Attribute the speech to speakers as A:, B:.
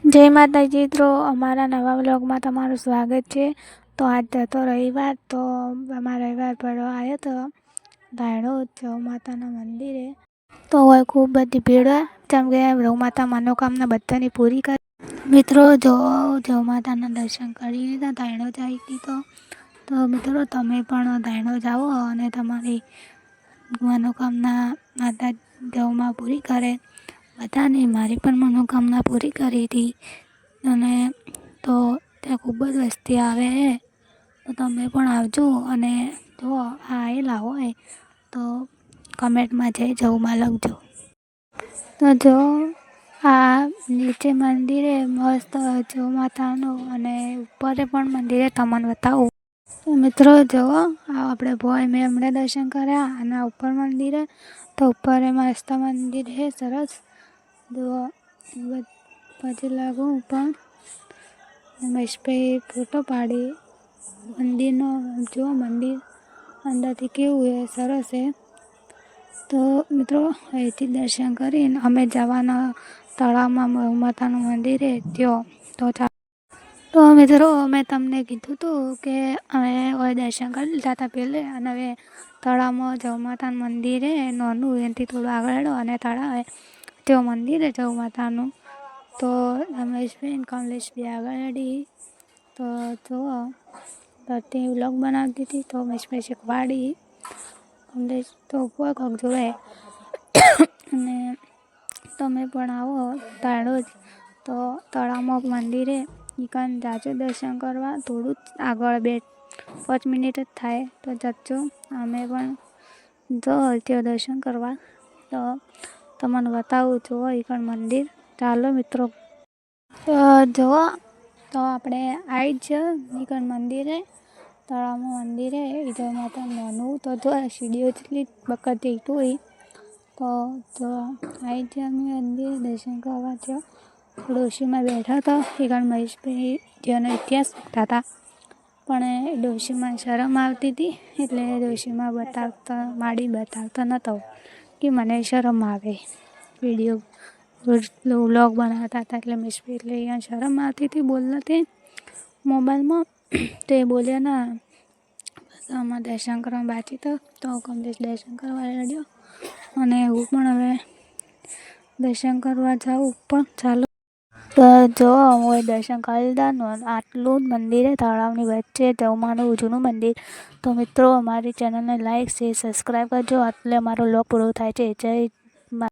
A: જય માતાજી મિત્રો, અમારા નવા વ્લોગમાં તમારું સ્વાગત છે। તો આજ હતો રવિવાર, તો અમારા રવિવાર પડવા આવ્યો તો ધાણોદ જવ માતાના મંદિરે। તો હોય ખૂબ બધી ભીડ હોય, જેમ કે જવ માતા મનોકામના બધાની પૂરી કરે। મિત્રો જો જવ માતાના દર્શન કરી લીધા, ધાણોદ આવી હતી। તો મિત્રો તમે પણ ધાણોદ આવો અને તમારી મનોકામના માતા જવમાં પૂરી કરે બધાને। મારી પણ મનોકામના પૂરી કરી હતી અને તો ત્યાં ખૂબ જ વસ્તી આવે છે, તો તમે પણ આવજો। અને જો આવેલા હોય તો કમેન્ટમાં જય જવમાં લખજો। તો જો આ નીચે મંદિરે મસ્ત જવ માતાનું અને ઉપર પણ મંદિરે તમને બતાવું। તો મિત્રો જુઓ, આપણે ભોય મેં હમણાં દર્શન કર્યા અને ઉપર મંદિરે, તો ઉપર મસ્ત મંદિર છે સરસ। જુઓ પછી લાગુ પણ મહેશભાઈ ફોટો પાડી મંદિરનો। જુઓ મંદિર અંદરથી કેવું છે, સરસ છે। તો મિત્રો અહીંથી દર્શન કરીને અમે જવાના તળાવમાં માતાનું મંદિર છે ત્યાં। તો મિત્રો મેં તમને કીધું હતું કે અમે હવે દર્શન કરી લીધા હતા પહેલે, અને હવે તળાવમાં જવ માતાનું મંદિર છે નાનું, એનાથી થોડું આગળ અને તળાવ છે તેઓ મંદિર છે જવ માતાનું। તો રમેશભાઈ કમલેશભાઈ આગળ અડી, તો જુઓ તે વ્લોગ બનાવતી હતી, તો રમેશભાઈ શીખવાડી, કમલેશ તો ઉપર કોક જોવે। અને તમે પણ આવો ધાણોદ, તો તળાવમાં મંદિરે ઈકાન જાજો દર્શન કરવા। થોડું જ આગળ 2-5 મિનિટ જ થાય, તો જજો। અમે પણ જો ત્યાં દર્શન કરવા, તો તમને બતાવું। જુઓ ઈકાન મંદિર, ચાલો મિત્રો। તો જુઓ, તો આપણે આવી જ ઈકાન મંદિરે, તળાવમાં મંદિરે જવ માતા નાનું। તો જો સીડીઓ જેટલી બકતી ટોઈ, તો જો આવી જ અમે મંદિરે દર્શન કરવા થયો। ડોશીમાં બેઠા હતા, ઈકાન મહેશભાઈ જેનો ઇતિહાસ લખતા હતા, પણ ડોશીમાં શરમ આવતી હતી, એટલે ડોશીમાં બતાવતો નહોતો કે મને શરમ આવે વિડીયો વ્લોગ બનાવતા હતા। એટલે મહેશભાઈ એટલે અહીંયા શરમ આવતી હતી બોલતા તે મોબાઈલમાં, તો એ બોલ્યા ના। બસ આમાં દર્શન કરવા બાકી તો કમલેશ દર્શન કરવા લાગ્યો, અને હું પણ હવે દર્શન કરવા જાઉં પણ ચાલો। તો જો હું દર્શન કરી લીધા, આટલું જ મંદિર છે તળાવની વચ્ચે જવમાનું જૂનું મંદિર। તો મિત્રો અમારી ચેનલને લાઈક, શેર, સબસ્ક્રાઈબ કરજો। એટલે અમારો વ્લોગ પૂરો થાય છે। જય